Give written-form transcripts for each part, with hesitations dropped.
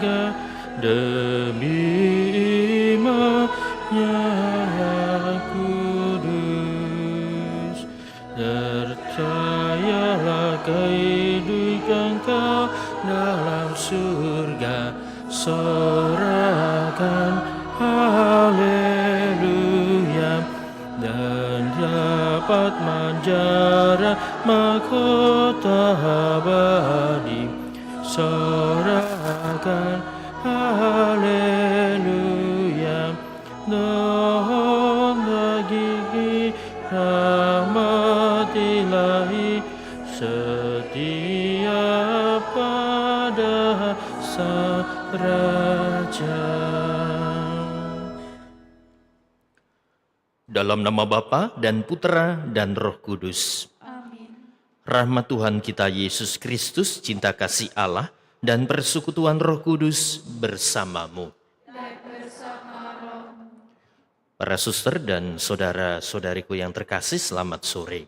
surga demi imannya yang kudus. Percayalah kehidupan kau dalam surga, sorakan haleluya, dan dapat menjara mahkota abadi. Sorakan haleluya, doa gigi rahmat ilahi setia pada sang Raja. Dalam nama Bapa dan Putera dan Roh Kudus. Amin. Rahmat Tuhan kita Yesus Kristus, cinta kasih Allah, dan persekutuan Roh Kudus bersamamu. Dan bersama rohmu. Para suster dan saudara-saudariku yang terkasih, selamat sore.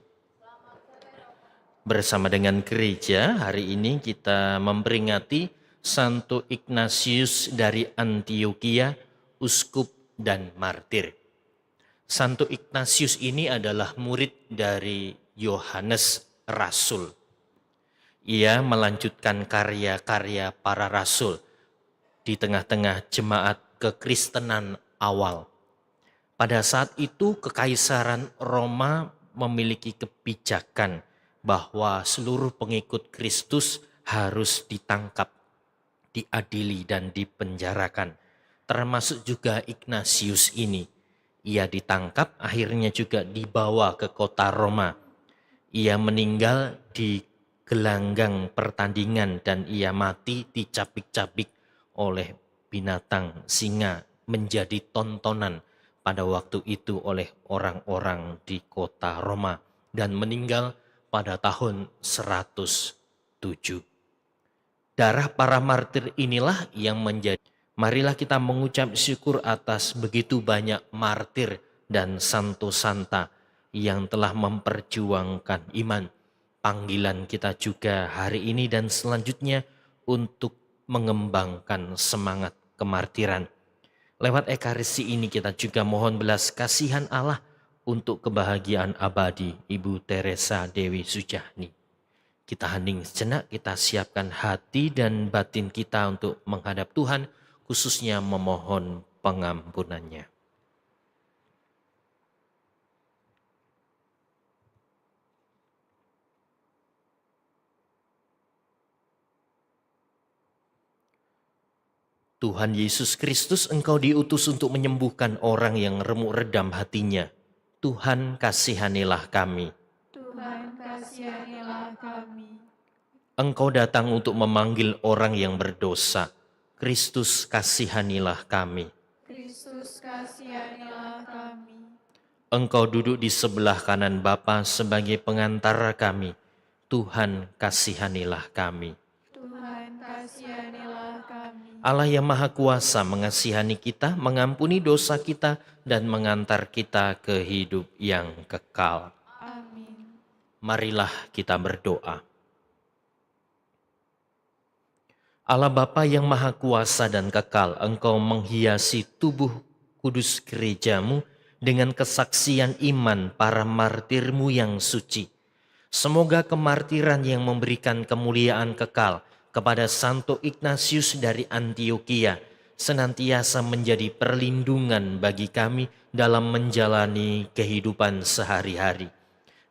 Bersama dengan gereja, hari ini kita memperingati Santo Ignatius dari Antioquia, uskup dan martir. Santo Ignatius ini adalah murid dari Yohanes Rasul. Ia melanjutkan karya-karya para rasul di tengah-tengah jemaat kekristenan awal. Pada saat itu Kekaisaran Roma memiliki kebijakan bahwa seluruh pengikut Kristus harus ditangkap, diadili dan dipenjarakan. Termasuk juga Ignatius ini. Ia ditangkap, akhirnya juga dibawa ke kota Roma. Ia meninggal di gelanggang pertandingan dan ia mati dicabik-cabik oleh binatang singa, menjadi tontonan pada waktu itu oleh orang-orang di kota Roma dan meninggal pada tahun 107. Darah para martir inilah yang menjadi. Marilah kita mengucap syukur atas begitu banyak martir dan santo santa yang telah memperjuangkan iman. Panggilan kita juga hari ini dan selanjutnya untuk mengembangkan semangat kemartiran. Lewat ekaristi ini kita juga mohon belas kasihan Allah untuk kebahagiaan abadi Ibu Teresa Dewi Sujahni. Kita hening sejenak, kita siapkan hati dan batin kita untuk menghadap Tuhan, khususnya memohon pengampunannya. Tuhan Yesus Kristus, Engkau diutus untuk menyembuhkan orang yang remuk redam hatinya. Tuhan, kasihanilah kami. Tuhan, kasihanilah kami. Engkau datang untuk memanggil orang yang berdosa. Kristus, kasihanilah kami. Kristus, kasihanilah kami. Engkau duduk di sebelah kanan Bapa sebagai pengantara kami. Tuhan, kasihanilah kami. Tuhan, kasihanilah kami. Allah yang Maha Kuasa mengasihani kita, mengampuni dosa kita, dan mengantar kita ke hidup yang kekal. Amin. Marilah kita berdoa. Allah Bapa yang Maha Kuasa dan kekal, Engkau menghiasi tubuh kudus gerejamu dengan kesaksian iman para martirmu yang suci. Semoga kemartiran yang memberikan kemuliaan kekal kepada Santo Ignatius dari Antioquia senantiasa menjadi perlindungan bagi kami dalam menjalani kehidupan sehari-hari.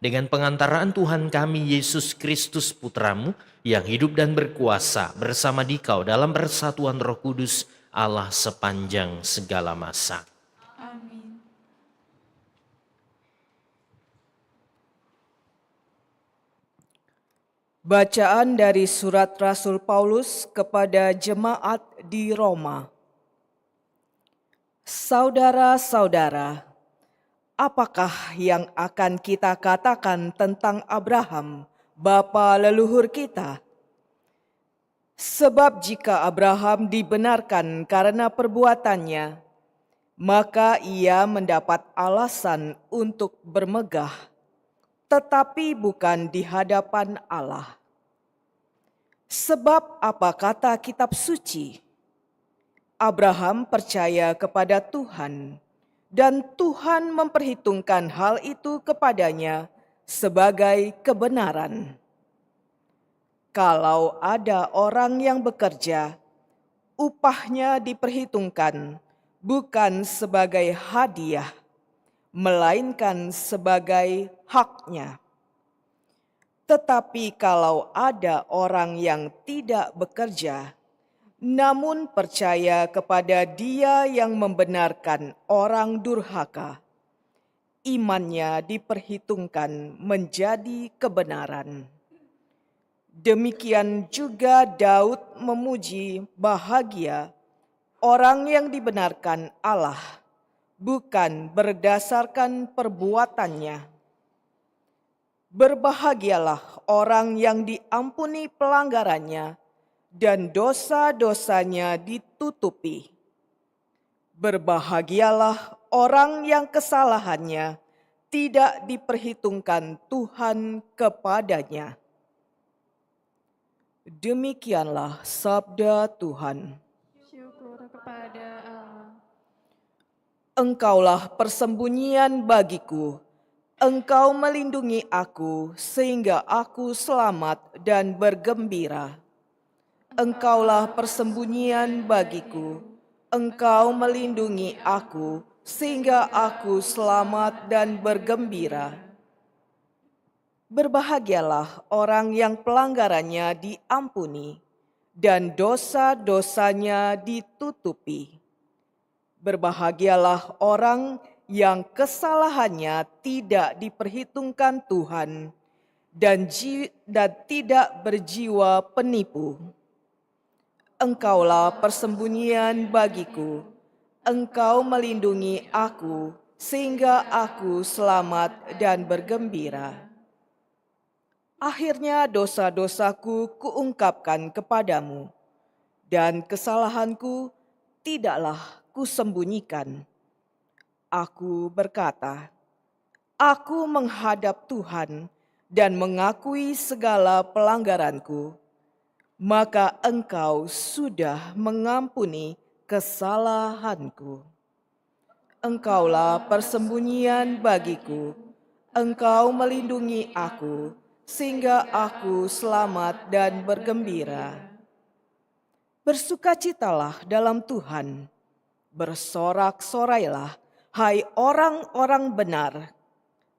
Dengan pengantaraan Tuhan kami Yesus Kristus Putramu yang hidup dan berkuasa bersama Dikau dalam persatuan Roh Kudus Allah sepanjang segala masa. Amin. Bacaan dari surat Rasul Paulus kepada jemaat di Roma. Saudara-saudara, apakah yang akan kita katakan tentang Abraham, bapa leluhur kita? Sebab jika Abraham dibenarkan karena perbuatannya, maka ia mendapat alasan untuk bermegah, tetapi bukan di hadapan Allah. Sebab apa kata kitab suci? Abraham percaya kepada Tuhan, dan Tuhan memperhitungkan hal itu kepadanya sebagai kebenaran. Kalau ada orang yang bekerja, upahnya diperhitungkan bukan sebagai hadiah, melainkan sebagai haknya. Tetapi kalau ada orang yang tidak bekerja, namun percaya kepada Dia yang membenarkan orang durhaka, imannya diperhitungkan menjadi kebenaran. Demikian juga Daud memuji bahagia orang yang dibenarkan Allah, bukan berdasarkan perbuatannya. Berbahagialah orang yang diampuni pelanggarannya dan dosa-dosanya ditutupi. Berbahagialah orang yang kesalahannya tidak diperhitungkan Tuhan kepadanya. Demikianlah sabda Tuhan. Syukur kepada Allah. Engkaulah persembunyian bagiku, Engkau melindungi aku sehingga aku selamat dan bergembira. Engkaulah persembunyian bagiku, Engkau melindungi aku sehingga aku selamat dan bergembira. Berbahagialah orang yang pelanggarannya diampuni dan dosa-dosanya ditutupi. Berbahagialah orang yang kesalahannya tidak diperhitungkan Tuhan dan tidak berjiwa penipu. Engkaulah persembunyian bagiku, Engkau melindungi aku sehingga aku selamat dan bergembira. Akhirnya dosa-dosaku kuungkapkan kepadamu, dan kesalahanku tidaklah kusembunyikan. Aku berkata, aku menghadap Tuhan dan mengakui segala pelanggaranku, maka Engkau sudah mengampuni kesalahanku. Engkaulah persembunyian bagiku, Engkau melindungi aku, sehingga aku selamat dan bergembira. Bersukacitalah dalam Tuhan, bersorak-sorailah, hai orang-orang benar,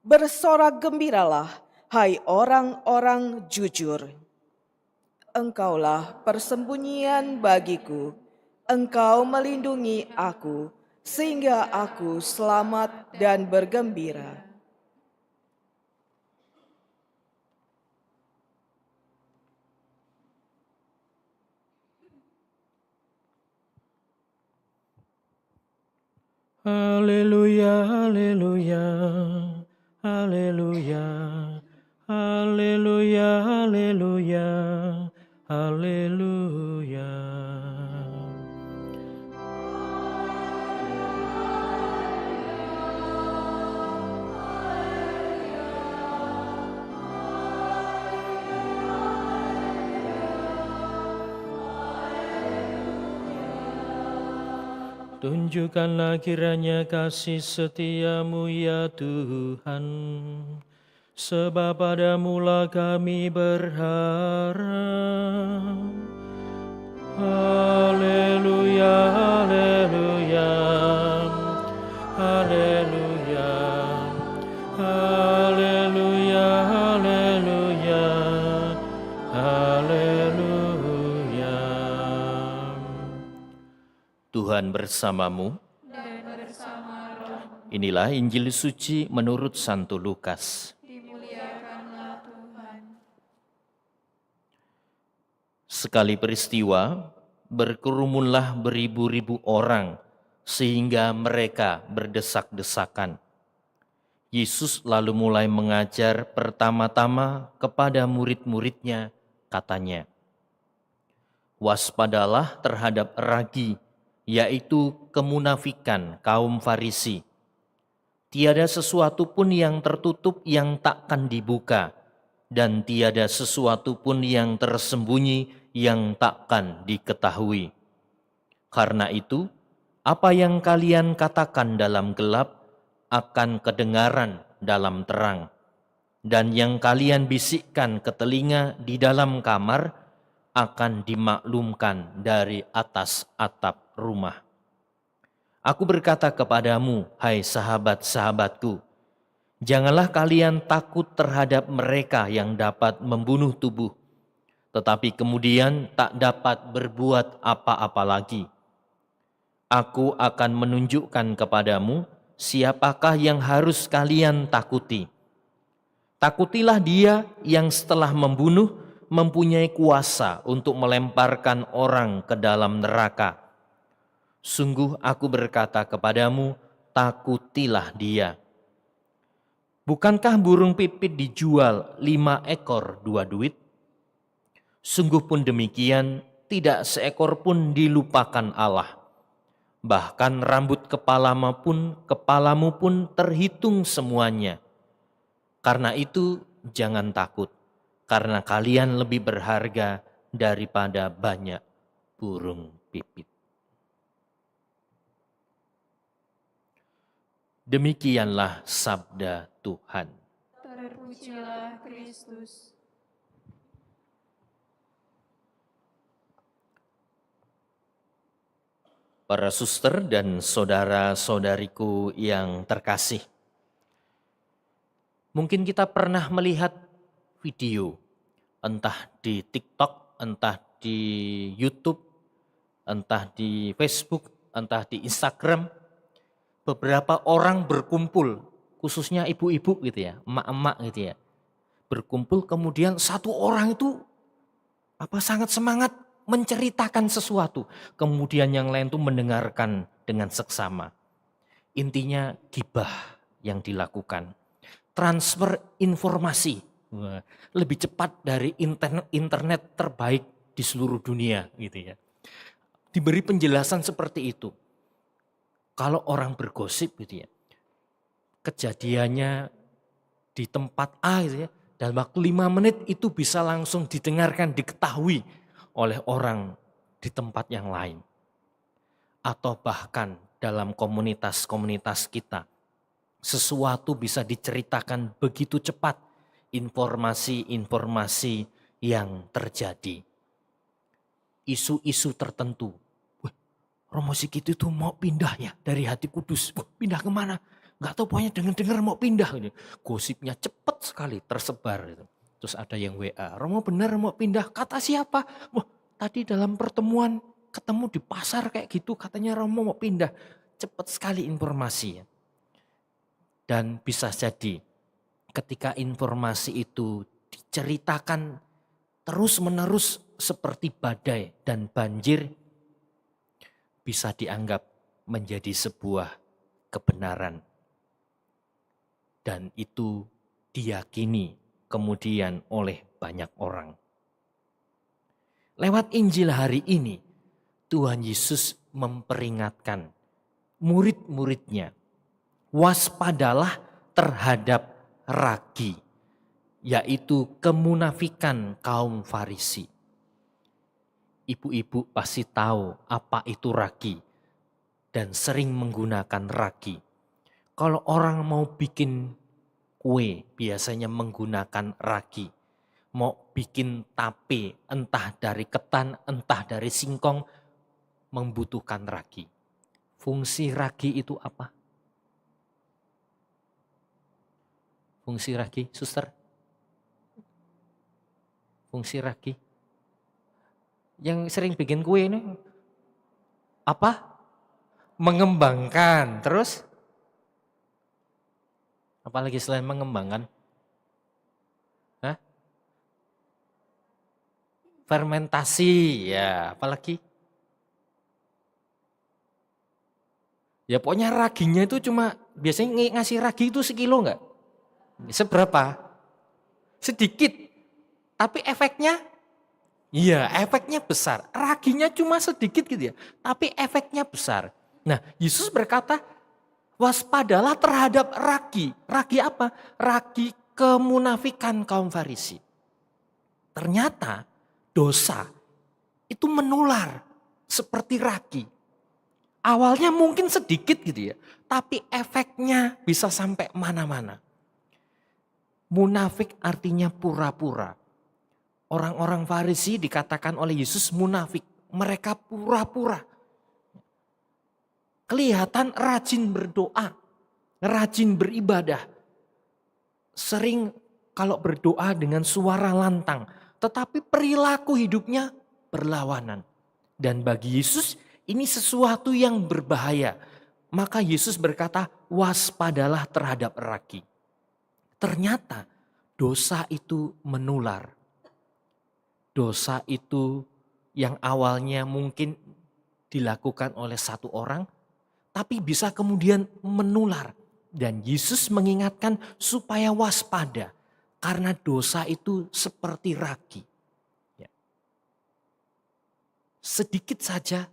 bersorak gembiralah, hai orang-orang jujur. Engkaulah persembunyian bagiku, Engkau melindungi aku, sehingga aku selamat dan bergembira. Haleluya, haleluya, haleluya, haleluya, haleluya, haleluya. Tunjukkanlah kiranya kasih setiamu ya Tuhan, sebab padamulah kami berharap. Haleluya, haleluya, haleluya, haleluya, haleluya, haleluya. Tuhan bersamamu. Dan bersama rohmu. Inilah Injil suci menurut Santo Lukas. Dimuliakanlah Tuhan. Sekali peristiwa, berkerumunlah beribu-ribu orang sehingga mereka berdesak-desakan. Yesus lalu mulai mengajar pertama-tama kepada murid-muridnya, katanya, waspadalah terhadap ragi, yaitu kemunafikan kaum Farisi. Tiada sesuatu pun yang tertutup yang takkan dibuka, dan tiada sesuatu pun yang tersembunyi yang takkan diketahui. Karena itu, apa yang kalian katakan dalam gelap akan kedengaran dalam terang. Dan yang kalian bisikkan ke telinga di dalam kamar akan dimaklumkan dari atas atap rumah. Aku berkata kepadamu, hai sahabat-sahabatku, janganlah kalian takut terhadap mereka yang dapat membunuh tubuh, tetapi kemudian tak dapat berbuat apa-apa lagi. Aku akan menunjukkan kepadamu siapakah yang harus kalian takuti. Takutilah dia yang setelah membunuh mempunyai kuasa untuk melemparkan orang ke dalam neraka. Sungguh aku berkata kepadamu, takutilah dia. Bukankah burung pipit dijual 5 ekor 2 duit? Sungguh pun demikian, tidak seekor pun dilupakan Allah. Bahkan rambut kepalamu pun terhitung semuanya. Karena itu jangan takut, karena kalian lebih berharga daripada banyak burung pipit. Demikianlah sabda Tuhan. Terpujilah Kristus. Para suster dan saudara-saudariku yang terkasih, mungkin kita pernah melihat video, entah di TikTok, entah di YouTube, entah di Facebook, entah di Instagram, beberapa orang berkumpul, khususnya ibu-ibu gitu ya, emak-emak gitu ya, berkumpul kemudian satu orang itu sangat semangat menceritakan sesuatu, kemudian yang lain tuh mendengarkan dengan seksama. Intinya gibah yang dilakukan. Transfer informasi lebih cepat dari internet terbaik di seluruh dunia gitu ya. Diberi penjelasan seperti itu. Kalau orang bergosip gitu ya, kejadiannya di tempat A gitu ya, dalam waktu 5 menit itu bisa langsung didengarkan, diketahui oleh orang di tempat yang lain. Atau bahkan dalam komunitas-komunitas kita, sesuatu bisa diceritakan begitu cepat, informasi-informasi yang terjadi. Isu-isu tertentu. Romo Sigit itu mau pindah ya dari Hati Kudus. Pindah kemana? Gak tahu, pokoknya dengar-dengar mau pindah. Gosipnya cepat sekali tersebar. Terus ada yang WA, Romo benar mau pindah. Kata siapa? Wah, tadi dalam pertemuan ketemu di pasar kayak gitu, katanya Romo mau pindah. Cepat sekali informasi. Dan bisa jadi ketika informasi itu diceritakan terus-menerus seperti badai dan banjir, bisa dianggap menjadi sebuah kebenaran. Dan itu diyakini kemudian oleh banyak orang. Lewat Injil hari ini, Tuhan Yesus memperingatkan murid-muridnya, waspadalah terhadap ragi, yaitu kemunafikan kaum Farisi. Ibu-ibu pasti tahu apa itu ragi dan sering menggunakan ragi. Kalau orang mau bikin kue biasanya menggunakan ragi. Mau bikin tape entah dari ketan, entah dari singkong, membutuhkan ragi. Fungsi ragi itu apa? Fungsi ragi, suster? Fungsi ragi? Yang sering bikin kue ini apa? Mengembangkan. Terus? Apalagi selain mengembangkan? Hah? Fermentasi, ya apalagi? Ya pokoknya raginya itu cuma, biasanya ngasih ragi itu sekilo enggak? Seberapa? Sedikit. Tapi efeknya? Iya, efeknya besar. Raginya cuma sedikit gitu ya, tapi efeknya besar. Nah, Yesus berkata, waspadalah terhadap ragi. Ragi apa? Ragi kemunafikan kaum Farisi. Ternyata dosa itu menular seperti ragi. Awalnya mungkin sedikit gitu ya, tapi efeknya bisa sampai mana-mana. Munafik artinya pura-pura. Orang-orang Farisi dikatakan oleh Yesus munafik. Mereka pura-pura. Kelihatan rajin berdoa, rajin beribadah. Sering kalau berdoa dengan suara lantang. Tetapi perilaku hidupnya berlawanan. Dan bagi Yesus ini sesuatu yang berbahaya. Maka Yesus berkata, waspadalah terhadap ragi. Ternyata dosa itu menular. Dosa itu yang awalnya mungkin dilakukan oleh satu orang, tapi bisa kemudian menular. Dan Yesus mengingatkan supaya waspada, karena dosa itu seperti ragi. Ya. Sedikit saja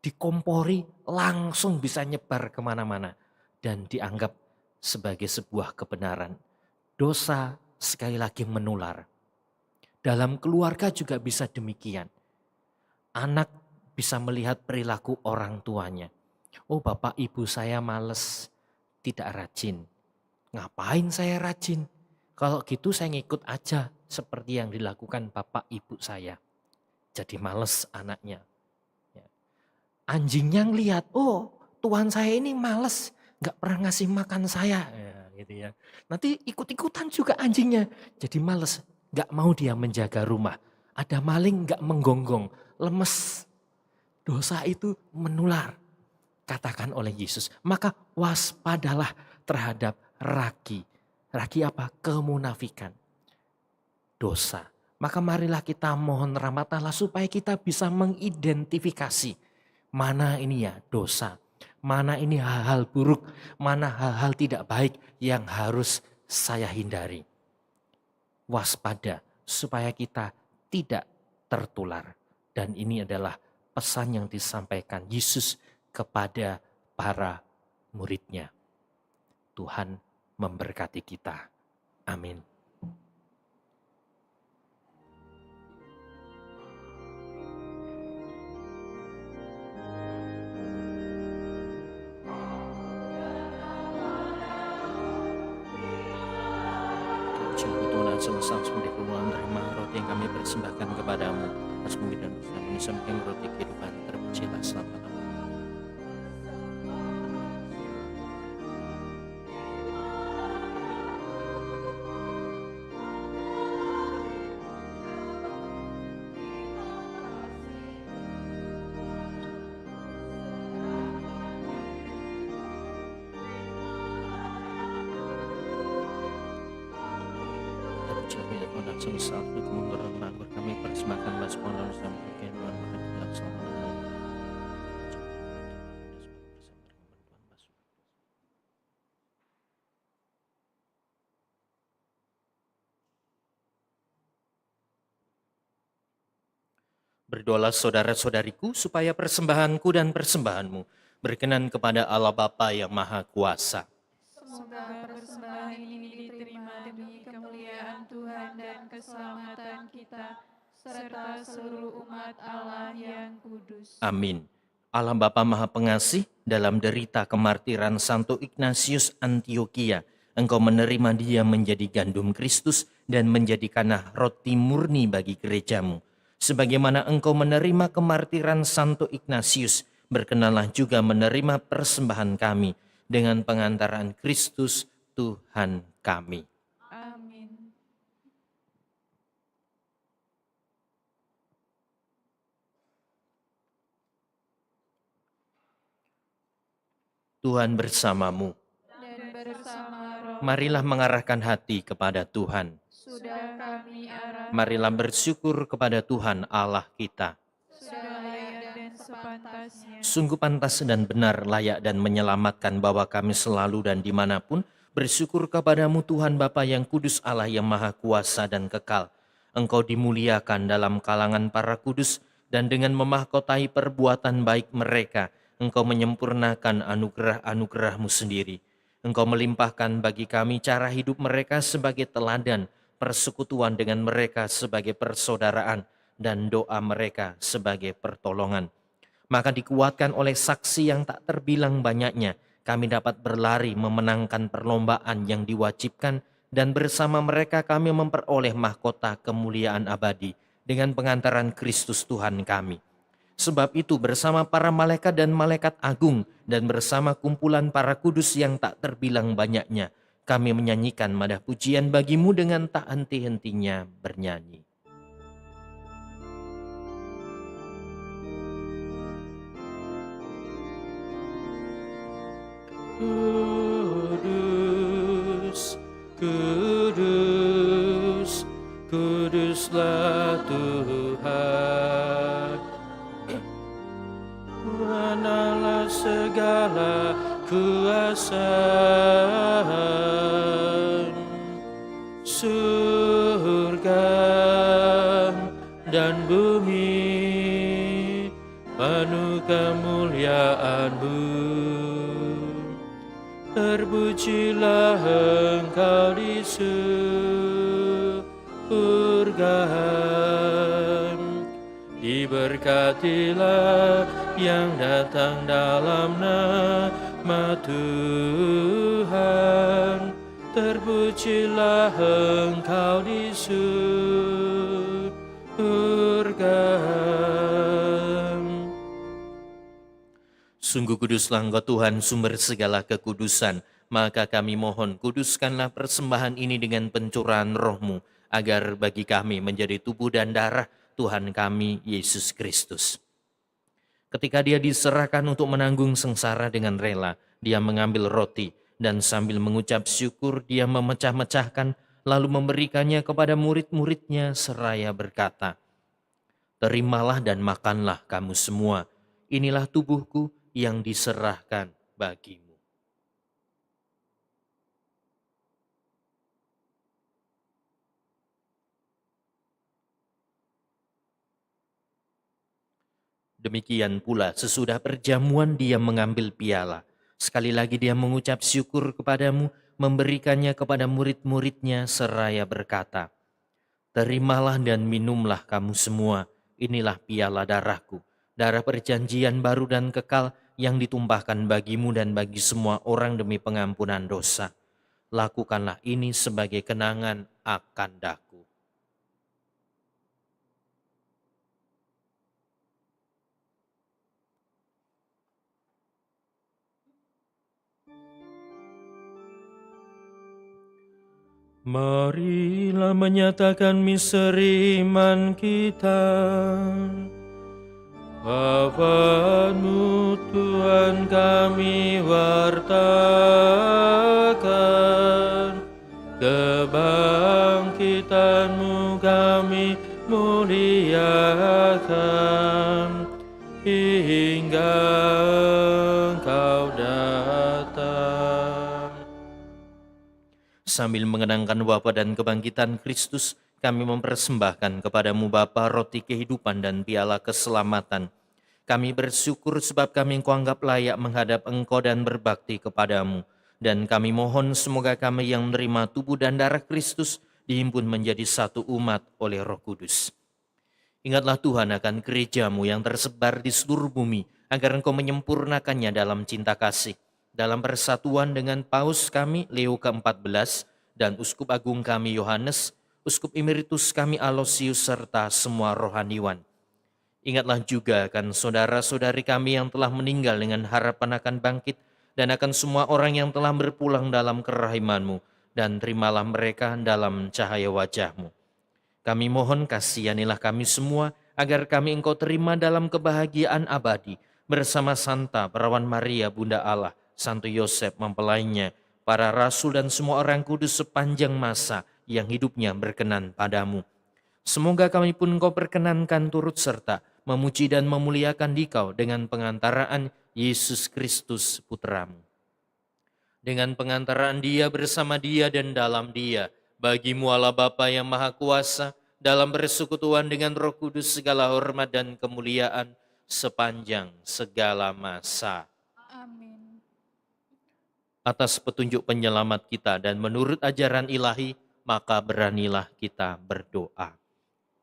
dikompori langsung bisa nyebar kemana-mana. Dan dianggap sebagai sebuah kebenaran. Dosa sekali lagi menular. Dalam keluarga juga bisa demikian. Anak bisa melihat perilaku orang tuanya. Oh, bapak ibu saya males, tidak rajin. Ngapain saya rajin? Kalau gitu saya ngikut aja seperti yang dilakukan bapak ibu saya. Jadi males anaknya. Anjingnya ngelihat, oh Tuhan saya ini males, gak pernah ngasih makan saya. Ya, gitu ya. Nanti ikut-ikutan juga anjingnya. Jadi males, gak mau dia menjaga rumah. Ada maling gak menggonggong, lemes. Dosa itu menular, katakan oleh Yesus. Maka waspadalah terhadap ragi. Ragi apa? Kemunafikan. Dosa. Maka marilah kita mohon rahmat Allah supaya kita bisa mengidentifikasi mana ini ya dosa, mana ini hal-hal buruk, mana hal-hal tidak baik yang harus saya hindari. Waspada supaya kita tidak tertular. Dan ini adalah pesan yang disampaikan Yesus kepada para muridnya. Tuhan memberkati kita. Amin. Tuhan semesta semuanya keluar menerima roti yang kami persembahkan kepadamu. Atas bumi dan dosa kami sampaikan roti kehidupan, terpujilah selama-lamanya. Semesta kemunduran manggur kami persembahkan baspon dan sampai Tuhan berkatilah selama-lamanya. Berdoalah saudara-saudariku supaya persembahanku dan persembahanmu berkenan kepada Allah Bapa yang Maha Kuasa. Semoga persembahan ini diterima demi kemuliaan Tuhan dan keselamatan kita, serta seluruh umat Allah yang kudus. Amin. Allah Bapa Maha Pengasih, dalam derita kemartiran Santo Ignatius Antioquia, Engkau menerima dia menjadi gandum Kristus dan menjadikannya roti murni bagi gerejamu. Sebagaimana Engkau menerima kemartiran Santo Ignatius, berkenanlah juga menerima persembahan kami dengan pengantaran Kristus Tuhan kami. Amin. Tuhan bersamamu. Dan bersama roh, Marilah mengarahkan hati kepada Tuhan. sudah kami arah, Marilah bersyukur kepada Tuhan Allah kita. sudah layak dan sepantasnya. Sungguh pantas dan benar, layak dan menyelamatkan bahwa kami selalu dan dimanapun bersyukur kepadamu Tuhan Bapa yang kudus, Allah yang maha kuasa dan kekal. Engkau dimuliakan dalam kalangan para kudus, dan dengan memahkotai perbuatan baik mereka, Engkau menyempurnakan anugerah-anugerah-Mu sendiri. Engkau melimpahkan bagi kami cara hidup mereka sebagai teladan, persekutuan dengan mereka sebagai persaudaraan, dan doa mereka sebagai pertolongan. Maka dikuatkan oleh saksi yang tak terbilang banyaknya, kami dapat berlari memenangkan perlombaan yang diwajibkan, dan bersama mereka kami memperoleh mahkota kemuliaan abadi dengan pengantaran Kristus Tuhan kami. Sebab itu bersama para malaikat dan malaikat agung dan bersama kumpulan para kudus yang tak terbilang banyaknya, kami menyanyikan madah pujian bagimu dengan tak henti-hentinya bernyanyi. Kudus, kudus, kuduslah Tuhan. Manalah segala kuasa, surga dan bumi penuh kemuliaan-Mu. Terpujilah Engkau di surga, diberkatilah yang datang dalam nama Tuhan. Terpujilah Engkau di surga. Sungguh kuduslah Engkau Tuhan, sumber segala kekudusan. Maka kami mohon, kuduskanlah persembahan ini dengan pencurahan Roh-Mu, agar bagi kami menjadi tubuh dan darah Tuhan kami, Yesus Kristus. Ketika Dia diserahkan untuk menanggung sengsara dengan rela, Dia mengambil roti, dan sambil mengucap syukur, Dia memecah-mecahkan, lalu memberikannya kepada murid-murid-Nya seraya berkata, "Terimalah dan makanlah kamu semua, inilah tubuhku yang diserahkan bagimu." Demikian pula sesudah perjamuan Dia mengambil piala. Sekali lagi Dia mengucap syukur kepadamu, memberikannya kepada murid-murid-Nya seraya berkata, "Terimalah dan minumlah kamu semua, inilah piala darahku, darah perjanjian baru dan kekal yang ditumpahkan bagimu dan bagi semua orang demi pengampunan dosa. Lakukanlah ini sebagai kenangan akan daku." Marilah menyatakan misteri iman kita. Bapa-Mu Tuhan kami wartakan, kebangkitan-Mu kami muliakan, hingga Engkau datang. Sambil mengenangkan wafat dan kebangkitan Kristus, kami mempersembahkan kepadamu Bapa roti kehidupan dan piala keselamatan. Kami bersyukur sebab kami Engkau anggap layak menghadap Engkau dan berbakti kepadamu. Dan kami mohon semoga kami yang menerima tubuh dan darah Kristus dihimpun menjadi satu umat oleh Roh Kudus. Ingatlah Tuhan akan gereja-Mu yang tersebar di seluruh bumi, agar Engkau menyempurnakannya dalam cinta kasih, dalam persatuan dengan Paus kami Leo ke-14 dan Uskup Agung kami Yohanes, Uskup Emeritus kami Alosius serta semua rohaniwan. Ingatlah juga akan saudara-saudari kami yang telah meninggal dengan harapan akan bangkit, dan akan semua orang yang telah berpulang dalam kerahiman-Mu, dan terimalah mereka dalam cahaya wajah-Mu. Kami mohon kasihanilah kami semua, agar kami Engkau terima dalam kebahagiaan abadi, bersama Santa Perawan Maria Bunda Allah, Santo Yosef mempelainya, para rasul dan semua orang kudus sepanjang masa yang hidupnya berkenan padamu. Semoga kami pun Engkau perkenankan turut serta memuji dan memuliakan Dikau dengan pengantaraan Yesus Kristus Putra-Mu. Dengan pengantaraan Dia, bersama Dia dan dalam Dia, bagimu Allah Bapa yang Maha Kuasa, dalam persekutuan dengan Roh Kudus segala hormat dan kemuliaan sepanjang segala masa. Amin. Atas petunjuk penyelamat kita dan menurut ajaran ilahi, maka beranilah kita berdoa.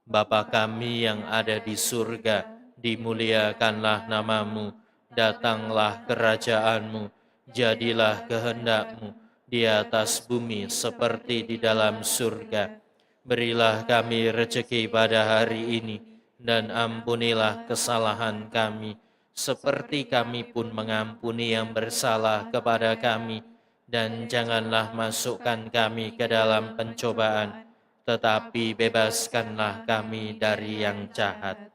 Bapa kami yang ada di surga, dimuliakanlah namamu, datanglah kerajaanmu, jadilah kehendakmu di atas bumi seperti di dalam surga. Berilah kami rejeki pada hari ini, dan ampunilah kesalahan kami, seperti kami pun mengampuni yang bersalah kepada kami. Dan janganlah masukkan kami ke dalam pencobaan, tetapi bebaskanlah kami dari yang jahat.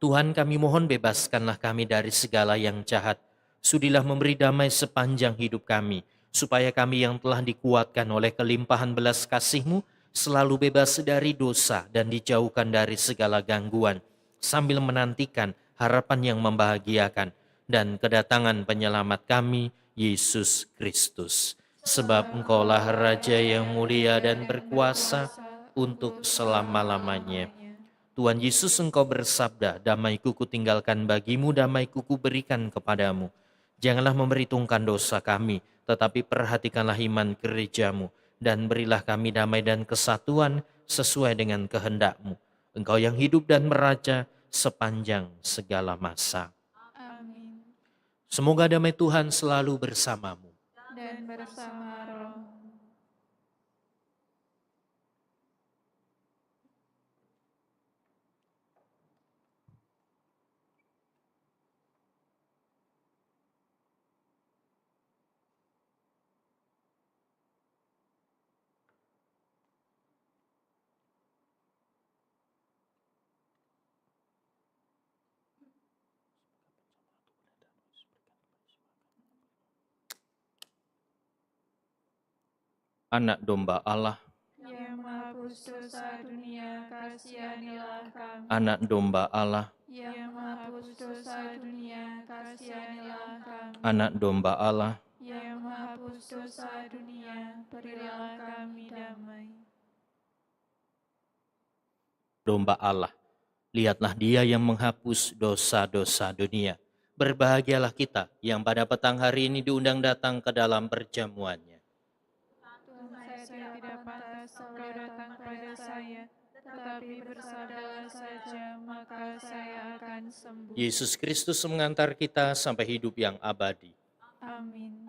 Tuhan, kami mohon bebaskanlah kami dari segala yang jahat. Sudilah memberi damai sepanjang hidup kami, supaya kami yang telah dikuatkan oleh kelimpahan belas kasih-Mu selalu bebas dari dosa dan dijauhkan dari segala gangguan, sambil menantikan harapan yang membahagiakan dan kedatangan penyelamat kami, Yesus Kristus. Sebab Engkaulah Raja yang mulia dan berkuasa untuk selama-lamanya. Tuhan Yesus, Engkau bersabda, damai-Ku kutinggalkan bagimu, damai-Ku kuberikan kepadamu. Janganlah memperhitungkan dosa kami, tetapi perhatikanlah iman gereja-Mu, dan berilah kami damai dan kesatuan sesuai dengan kehendak-Mu. Engkau yang hidup dan meraja sepanjang segala masa. Amin. Semoga damai Tuhan selalu bersamamu. Dan bersama roh. Anak domba Allah, Yang menghapus dosa dunia, kasihanilah kami. anak domba Allah, Yang menghapus dosa dunia, kasihanilah kami. anak domba Allah. Yang menghapus dosa dunia, berilah kami damai. Domba Allah, lihatlah Dia yang menghapus dosa-dosa dunia. Berbahagialah kita yang pada petang hari ini diundang datang ke dalam perjamuannya. Tuhan, saya tidak pantas Engkau datang kepada saya, tetapi bersabdalah saja, maka saya akan sembuh. Yesus Kristus mengantar kita sampai hidup yang abadi. Amin.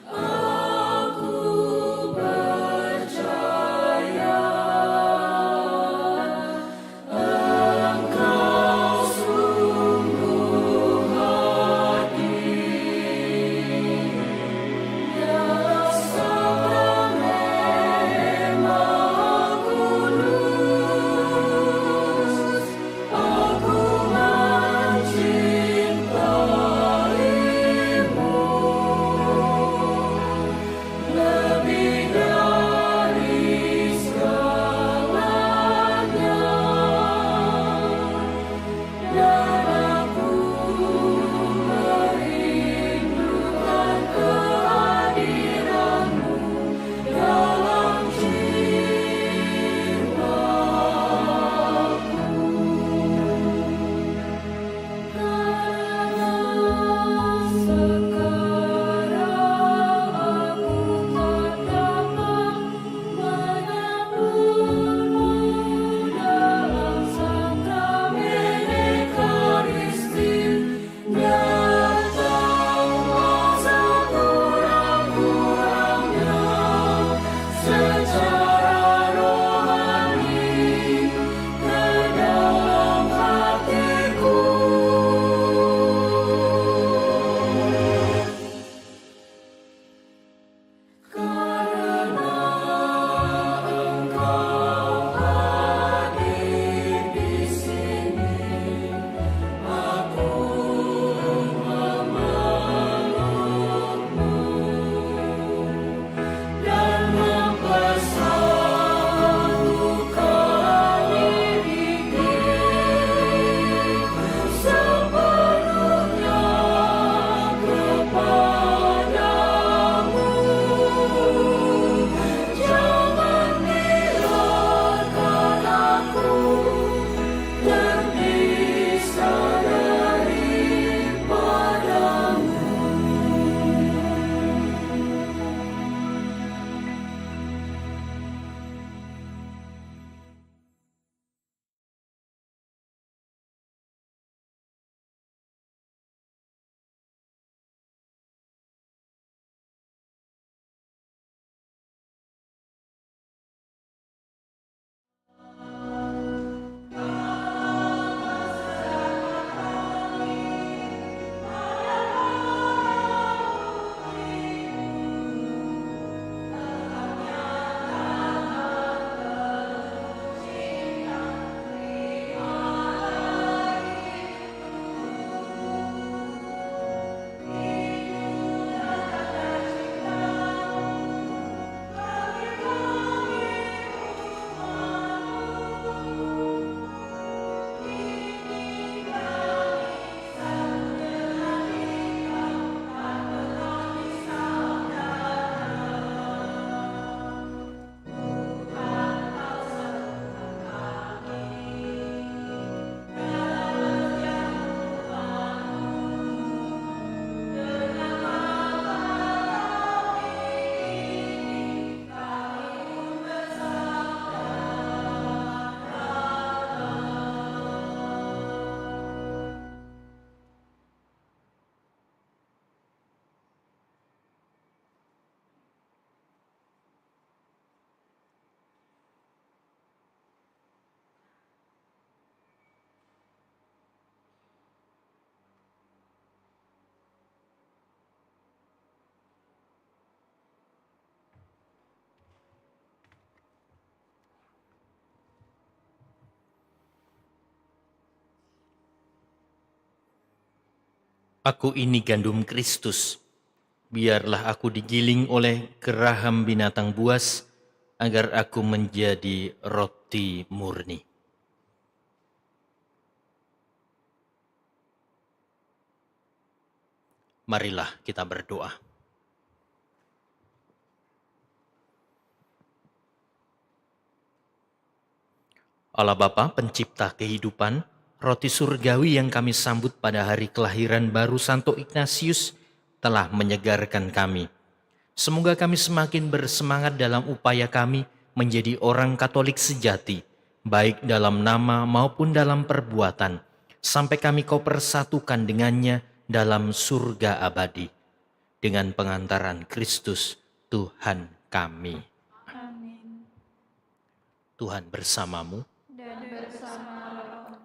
Aku percaya Aku ini gandum Kristus. Biarlah aku digiling oleh geraham binatang buas, agar aku menjadi roti murni. Marilah kita berdoa. Allah Bapa, pencipta kehidupan, roti surgawi yang kami sambut pada hari kelahiran baru Santo Ignatius telah menyegarkan kami. Semoga kami semakin bersemangat dalam upaya kami menjadi orang Katolik sejati, baik dalam nama maupun dalam perbuatan, sampai kami kau persatukan dengannya dalam surga abadi. Dengan pengantaran Kristus, Tuhan kami. Amin. Tuhan bersamamu. Dan bersama rohmu.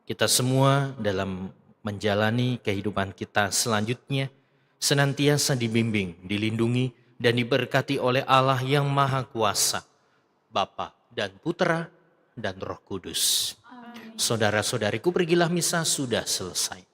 Kita semua dalam menjalani kehidupan kita selanjutnya senantiasa dibimbing, dilindungi, dan diberkati oleh Allah yang Maha Kuasa, Bapa dan Putra dan Roh Kudus. Amin. Saudara-saudariku, pergilah misa sudah selesai.